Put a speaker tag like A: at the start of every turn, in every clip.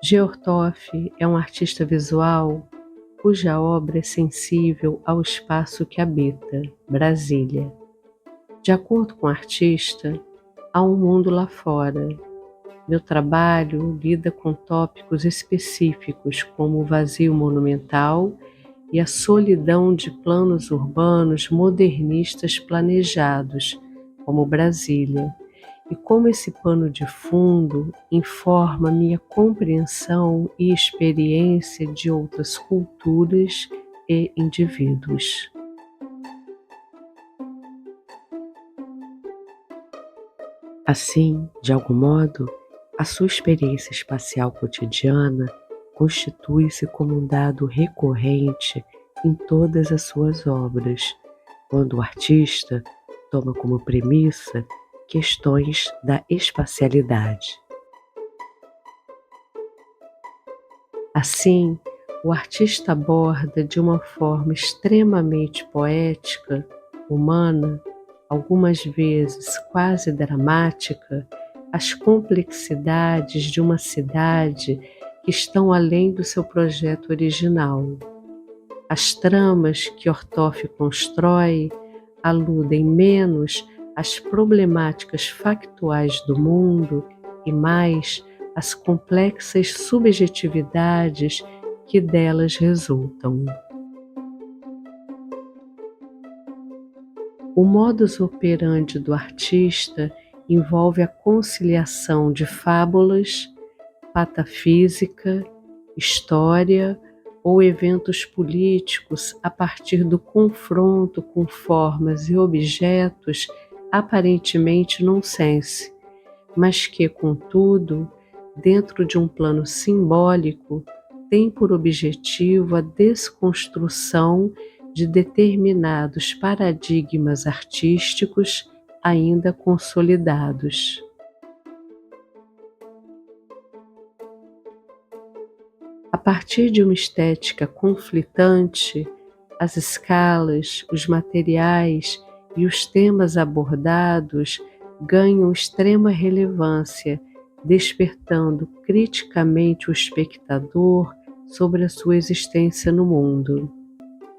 A: Geortoff é um artista visual cuja obra é sensível ao espaço que habita, Brasília. De acordo com o artista, há um mundo lá fora. Meu trabalho lida com tópicos específicos como o vazio monumental e a solidão de planos urbanos modernistas planejados, como Brasília, e como esse pano de fundo informa minha compreensão e experiência de outras culturas e indivíduos. Assim, de algum modo, a sua experiência espacial cotidiana constitui-se como um dado recorrente em todas as suas obras, quando o artista toma como premissa questões da espacialidade. Assim, o artista aborda de uma forma extremamente poética, humana, algumas vezes quase dramática, as complexidades de uma cidade que estão além do seu projeto original. As tramas que Ortoff constrói aludem menos às problemáticas factuais do mundo e mais às complexas subjetividades que delas resultam. O modus operandi do artista envolve a conciliação de fábulas, patafísica, história ou eventos políticos a partir do confronto com formas e objetos aparentemente nonsense, mas que, contudo, dentro de um plano simbólico, tem por objetivo a desconstrução de determinados paradigmas artísticos ainda consolidados. A partir de uma estética conflitante, as escalas, os materiais e os temas abordados ganham extrema relevância, despertando criticamente o espectador sobre a sua existência no mundo.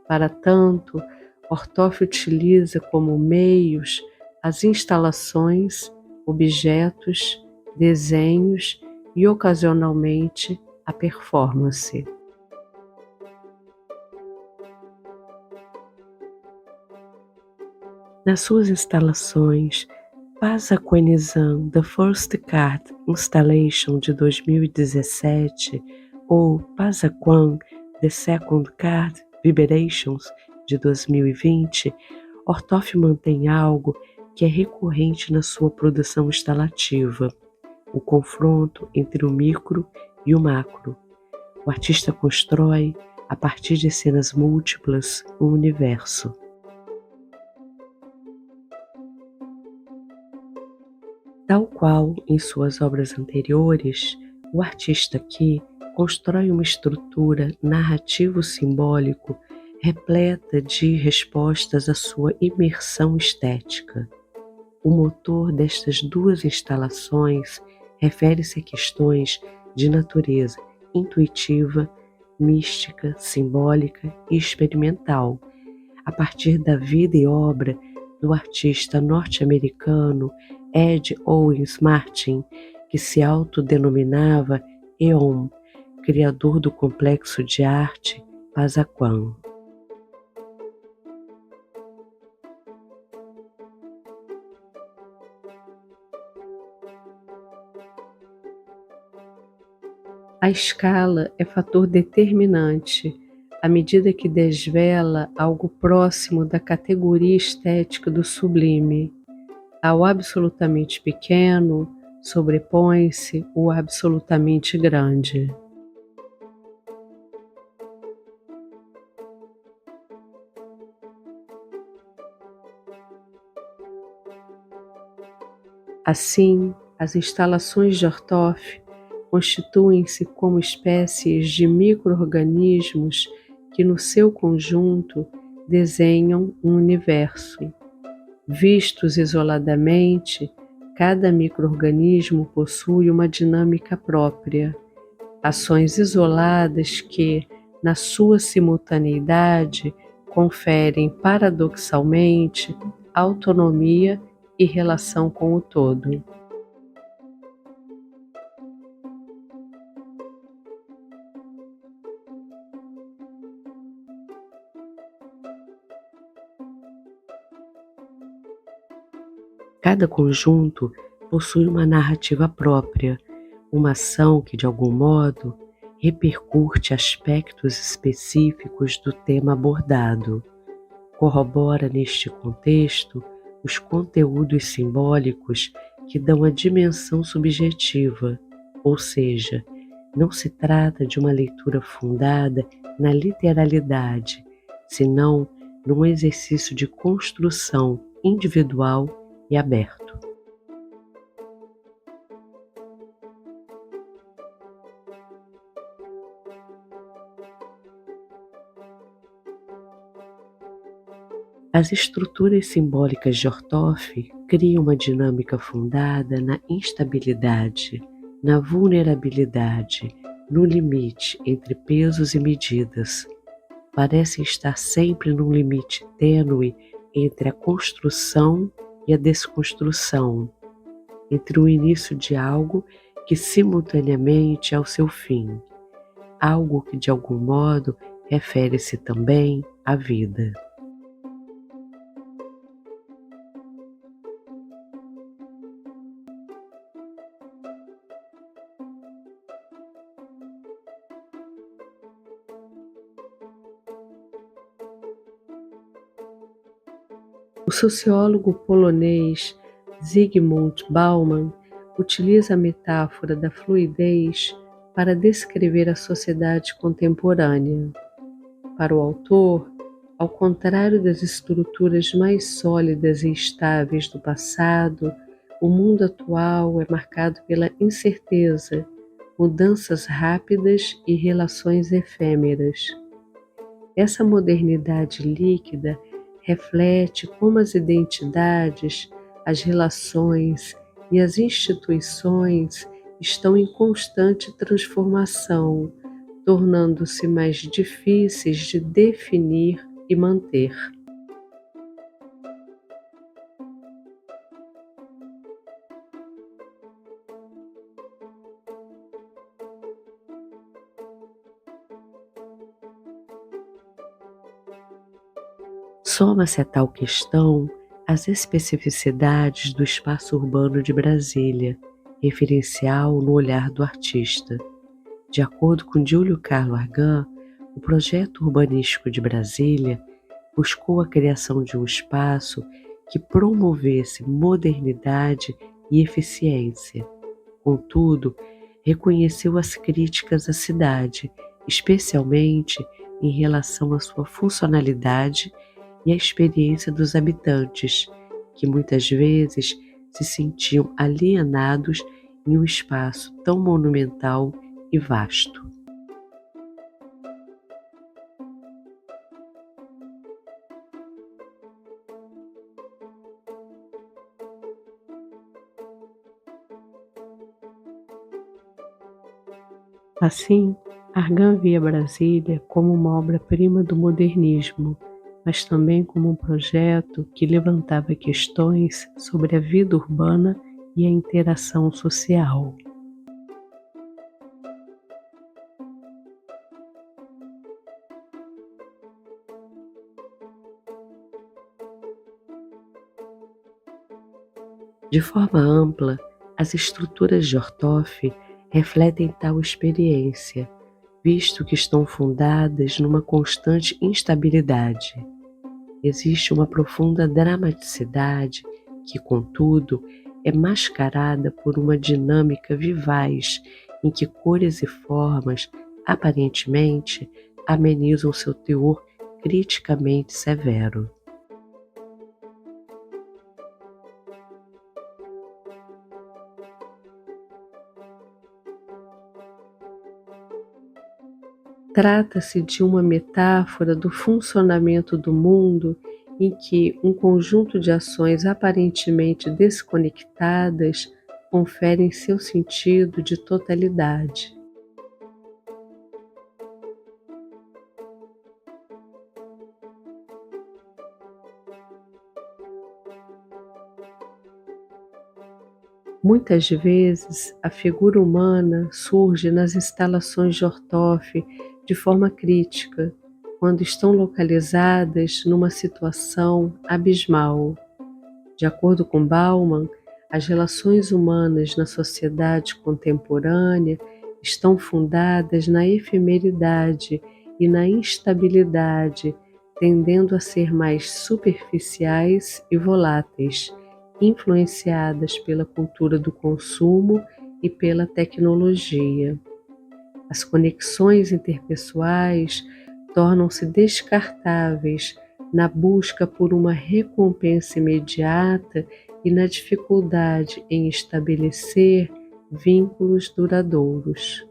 A: Para tanto, Ortoff utiliza como meios as instalações, objetos, desenhos e, ocasionalmente, a performance. Nas suas instalações, Pasaquanizan The First Card Installation de 2017 ou Pasaquan The Second Card Vibrations de 2020, Ortoff mantém algo que é recorrente na sua produção instalativa: o confronto entre o micro e o macro. O artista constrói, a partir de cenas múltiplas, um universo. Tal qual em suas obras anteriores, o artista aqui constrói uma estrutura narrativo-simbólico repleta de respostas à sua imersão estética. O motor destas duas instalações refere-se a questões de natureza intuitiva, mística, simbólica e experimental, a partir da vida e obra do artista norte-americano Ed Owens Martin, que se autodenominava EOM, criador do complexo de arte Pasaquan. A escala é fator determinante à medida que desvela algo próximo da categoria estética do sublime. Ao absolutamente pequeno sobrepõe-se o absolutamente grande. Assim, as instalações de Ortoff constituem-se como espécies de micro-organismos que, no seu conjunto, desenham um universo. Vistos isoladamente, cada micro-organismo possui uma dinâmica própria. ações isoladas que, na sua simultaneidade, conferem paradoxalmente autonomia e relação com o todo. Cada conjunto possui uma narrativa própria, uma ação que, de algum modo, repercute aspectos específicos do tema abordado. Corrobora neste contexto os conteúdos simbólicos que dão a dimensão subjetiva, ou seja, não se trata de uma leitura fundada na literalidade, senão num exercício de construção individual e aberto. As estruturas simbólicas de Orthoff criam uma dinâmica fundada na instabilidade, na vulnerabilidade, no limite entre pesos e medidas. Parecem estar sempre num limite tênue entre a construção e a desconstrução, entre o início de algo que simultaneamente é o seu fim, algo que de algum modo refere-se também à vida. O sociólogo polonês Zygmunt Bauman utiliza a metáfora da fluidez para descrever a sociedade contemporânea. Para o autor, ao contrário das estruturas mais sólidas e estáveis do passado, o mundo atual é marcado pela incerteza, mudanças rápidas e relações efêmeras. Essa modernidade líquida reflete como as identidades, as relações e as instituições estão em constante transformação, tornando-se mais difíceis de definir e manter. Soma-se a tal questão as especificidades do espaço urbano de Brasília, referencial no olhar do artista. De acordo com Júlio Carlo Argan, o projeto urbanístico de Brasília buscou a criação de um espaço que promovesse modernidade e eficiência. Contudo, reconheceu as críticas à cidade, especialmente em relação à sua funcionalidade e à experiência dos habitantes, que muitas vezes se sentiam alienados em um espaço tão monumental e vasto. Assim, Argan via Brasília como uma obra-prima do modernismo, mas também como um projeto que levantava questões sobre a vida urbana e a interação social. De forma ampla, as estruturas de Orthoff refletem tal experiência, visto que estão fundadas numa constante instabilidade. Existe uma profunda dramaticidade que, contudo, é mascarada por uma dinâmica vivaz em que cores e formas, aparentemente, amenizam seu teor criticamente severo. Trata-se de uma metáfora do funcionamento do mundo em que um conjunto de ações aparentemente desconectadas conferem seu sentido de totalidade. Muitas vezes, a figura humana surge nas instalações de Orthoff de forma crítica, quando estão localizadas numa situação abismal. De acordo com Bauman, as relações humanas na sociedade contemporânea estão fundadas na efemeridade e na instabilidade, tendendo a ser mais superficiais e voláteis, influenciadas pela cultura do consumo e pela tecnologia. As conexões interpessoais tornam-se descartáveis na busca por uma recompensa imediata e na dificuldade em estabelecer vínculos duradouros.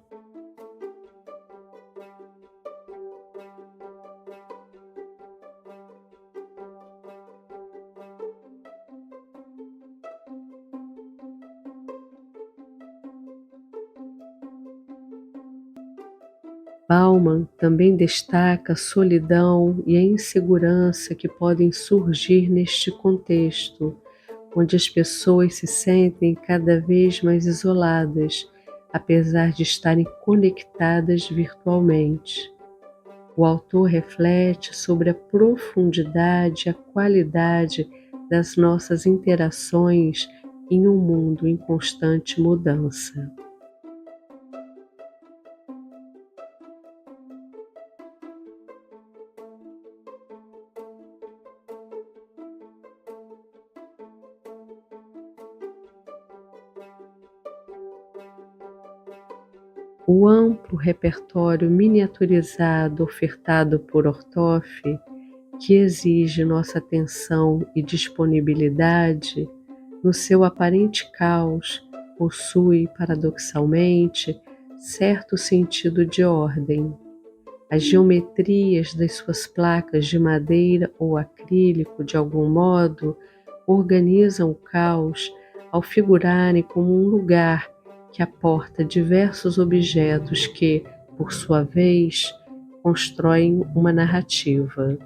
A: Bauman também destaca a solidão e a insegurança que podem surgir neste contexto, onde as pessoas se sentem cada vez mais isoladas, apesar de estarem conectadas virtualmente. O autor reflete sobre a profundidade e a qualidade das nossas interações em um mundo em constante mudança. O amplo repertório miniaturizado ofertado por Orthoff, que exige nossa atenção e disponibilidade, no seu aparente caos, possui, paradoxalmente, certo sentido de ordem. As geometrias das suas placas de madeira ou acrílico, de algum modo, organizam o caos ao figurarem como um lugar que aporta diversos objetos que, por sua vez, constroem uma narrativa.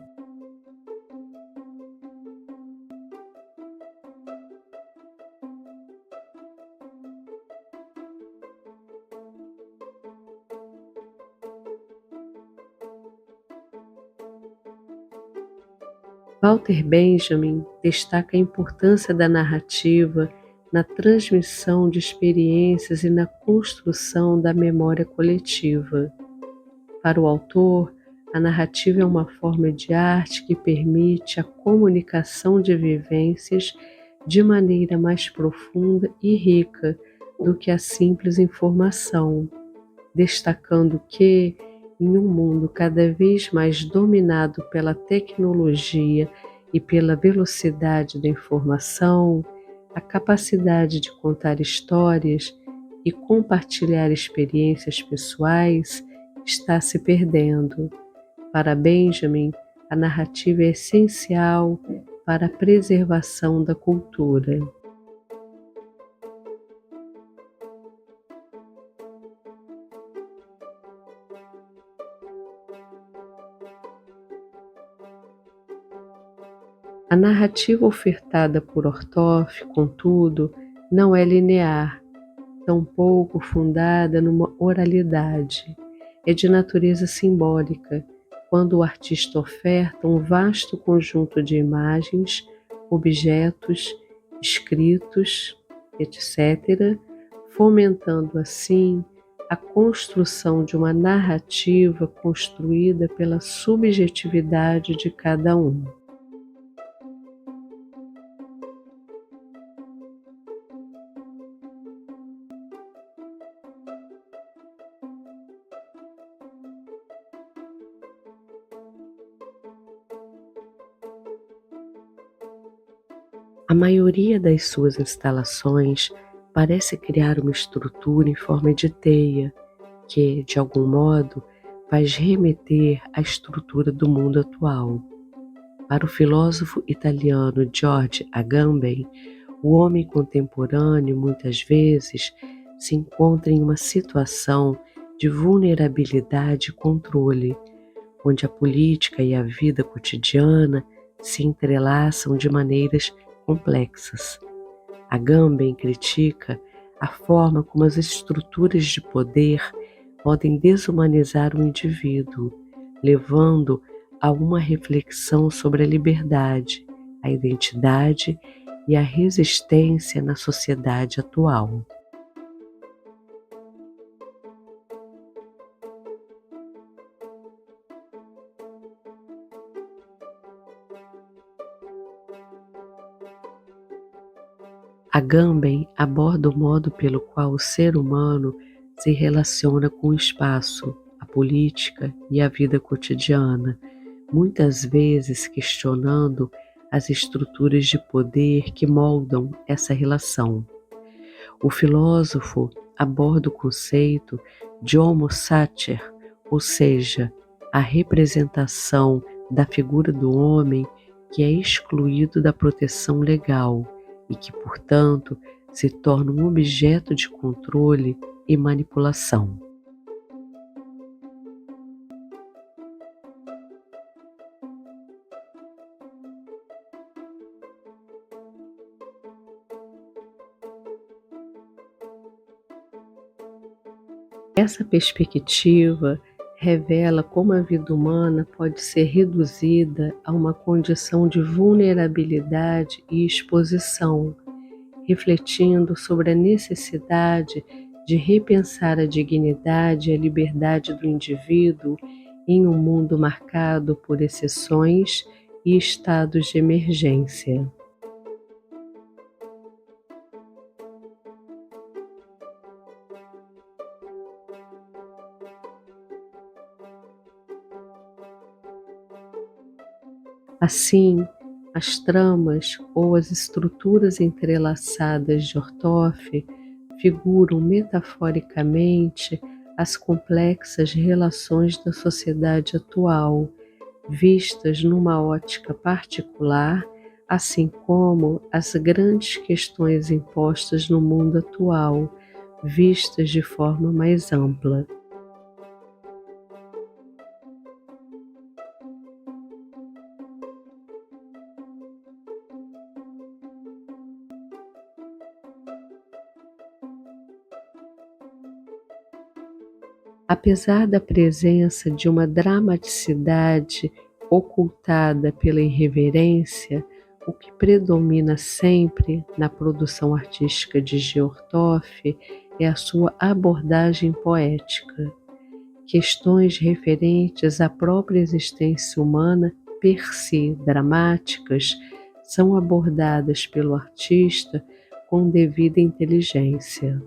A: Walter Benjamin destaca a importância da narrativa na transmissão de experiências e na construção da memória coletiva. Para o autor, a narrativa é uma forma de arte que permite a comunicação de vivências de maneira mais profunda e rica do que a simples informação, destacando que, em um mundo cada vez mais dominado pela tecnologia e pela velocidade da informação, a capacidade de contar histórias e compartilhar experiências pessoais está se perdendo. Para Benjamin, a narrativa é essencial para a preservação da cultura. A narrativa ofertada por Orthoff, contudo, não é linear, tampouco fundada numa oralidade. É de natureza simbólica, quando o artista oferta um vasto conjunto de imagens, objetos, escritos, etc., fomentando assim a construção de uma narrativa construída pela subjetividade de cada um. A maioria das suas instalações parece criar uma estrutura em forma de teia que, de algum modo, faz remeter à estrutura do mundo atual. Para o filósofo italiano George Agamben, o homem contemporâneo muitas vezes se encontra em uma situação de vulnerabilidade e controle, onde a política e a vida cotidiana se entrelaçam de maneiras complexas. Agamben critica a forma como as estruturas de poder podem desumanizar o indivíduo, levando a uma reflexão sobre a liberdade, a identidade e a resistência na sociedade atual. Agamben aborda o modo pelo qual o ser humano se relaciona com o espaço, a política e a vida cotidiana, muitas vezes questionando as estruturas de poder que moldam essa relação. O filósofo aborda o conceito de homo sacer, ou seja, a representação da figura do homem que é excluído da proteção legal e que, portanto, se torna um objeto de controle e manipulação. Essa perspectiva revela como a vida humana pode ser reduzida a uma condição de vulnerabilidade e exposição, refletindo sobre a necessidade de repensar a dignidade e a liberdade do indivíduo em um mundo marcado por exceções e estados de emergência. Assim, as tramas ou as estruturas entrelaçadas de Ortoff figuram metaforicamente as complexas relações da sociedade atual, vistas numa ótica particular, assim como as grandes questões impostas no mundo atual, vistas de forma mais ampla. Apesar da presença de uma dramaticidade ocultada pela irreverência, o que predomina sempre na produção artística de Georgtoff é a sua abordagem poética. Questões referentes à própria existência humana, per si dramáticas, são abordadas pelo artista com devida inteligência.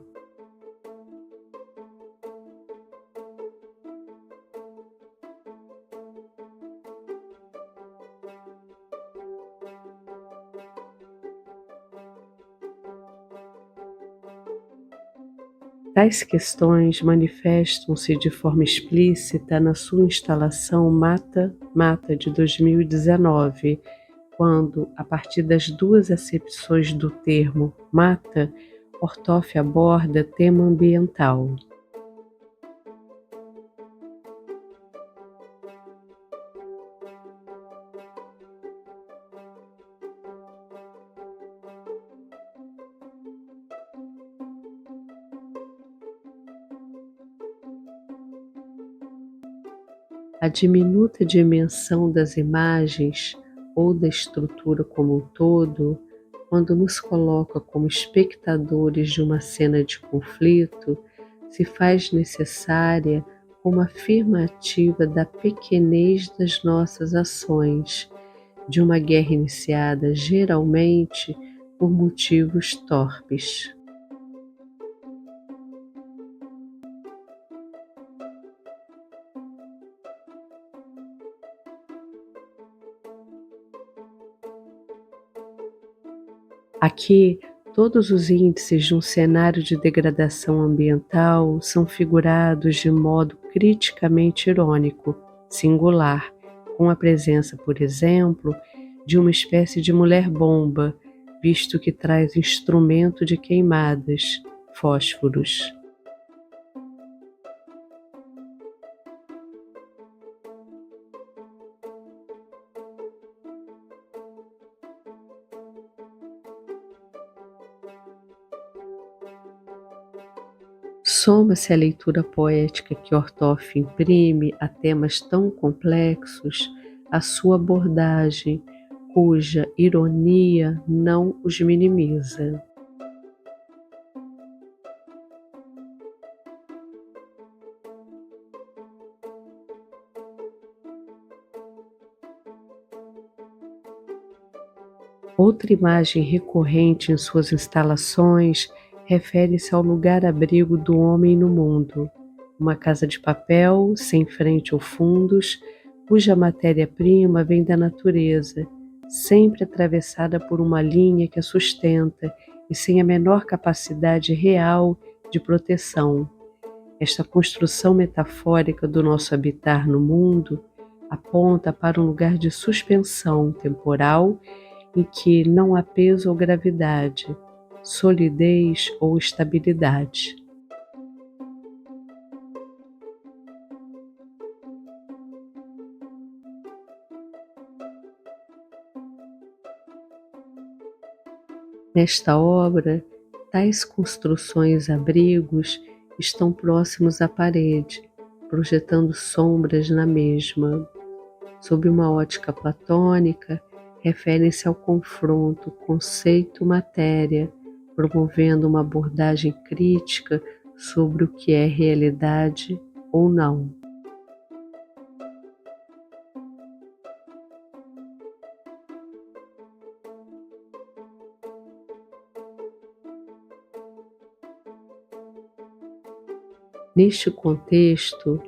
A: Tais questões manifestam-se de forma explícita na sua instalação Mata Mata de 2019, quando, a partir das duas acepções do termo mata, Ortoff aborda tema ambiental. A diminuta dimensão das imagens ou da estrutura como um todo, quando nos coloca como espectadores de uma cena de conflito, se faz necessária como afirmativa da pequenez das nossas ações, de uma guerra iniciada geralmente por motivos torpes. Aqui, todos os índices de um cenário de degradação ambiental são figurados de modo criticamente irônico, singular, com a presença, por exemplo, de uma espécie de mulher-bomba, visto que traz instrumento de queimadas, fósforos. Soma-se a leitura poética que Ortoff imprime a temas tão complexos a sua abordagem, cuja ironia não os minimiza. Outra imagem recorrente em suas instalações refere-se ao lugar-abrigo do homem no mundo, uma casa de papel, sem frente ou fundos, cuja matéria-prima vem da natureza, sempre atravessada por uma linha que a sustenta e sem a menor capacidade real de proteção. Esta construção metafórica do nosso habitar no mundo aponta para um lugar de suspensão temporal em que não há peso ou gravidade, solidez ou estabilidade. Nesta obra, tais construções-abrigos estão próximos à parede, projetando sombras na mesma. Sob uma ótica platônica, referem-se ao confronto conceito-matéria, promovendo uma abordagem crítica sobre o que é realidade ou não. Neste contexto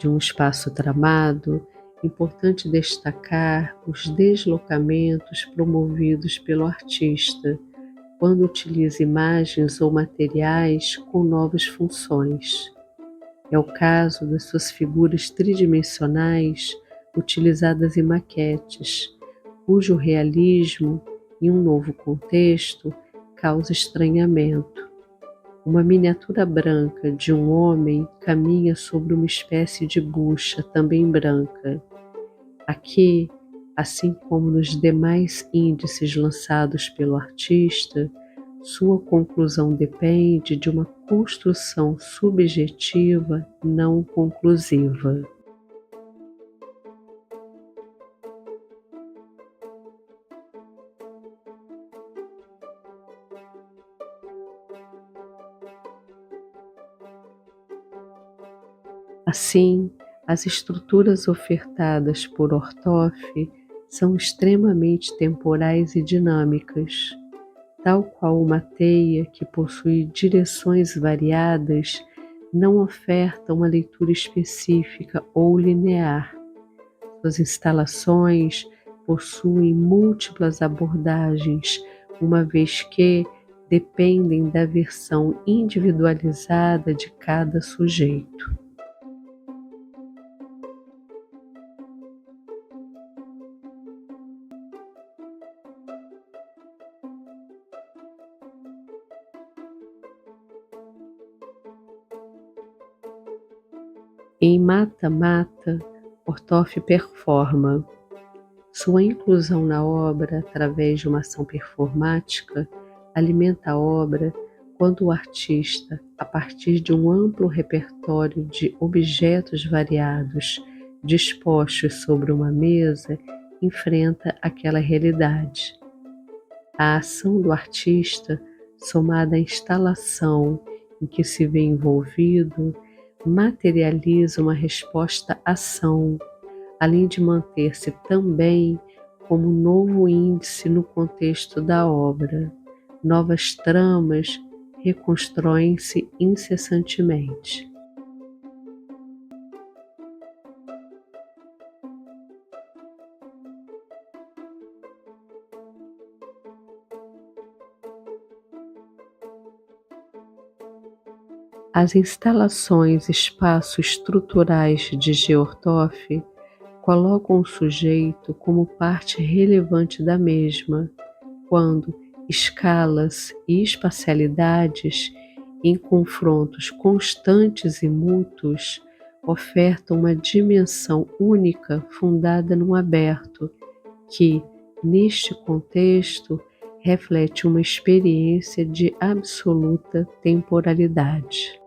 A: de um espaço tramado, é importante destacar os deslocamentos promovidos pelo artista quando utiliza imagens ou materiais com novas funções. É o caso das suas figuras tridimensionais utilizadas em maquetes, cujo realismo, em um novo contexto, causa estranhamento. Uma miniatura branca de um homem caminha sobre uma espécie de bucha também branca. Aqui, assim como nos demais índices lançados pelo artista, sua conclusão depende de uma construção subjetiva não conclusiva. Assim, as estruturas ofertadas por Ortoff são extremamente temporais e dinâmicas, tal qual uma teia que possui direções variadas não oferta uma leitura específica ou linear. Suas instalações possuem múltiplas abordagens, uma vez que dependem da versão individualizada de cada sujeito. Em Mata Mata, Ortoff performa. Sua inclusão na obra através de uma ação performática alimenta a obra quando o artista, a partir de um amplo repertório de objetos variados dispostos sobre uma mesa, enfrenta aquela realidade. A ação do artista, somada à instalação em que se vê envolvido, materializa uma resposta-ação, além de manter-se também como novo índice no contexto da obra. Novas tramas reconstroem-se incessantemente. As instalações espaço-estruturais de Geortoff colocam o sujeito como parte relevante da mesma, quando escalas e espacialidades, em confrontos constantes e mútuos, ofertam uma dimensão única fundada no aberto, que, neste contexto, reflete uma experiência de absoluta temporalidade.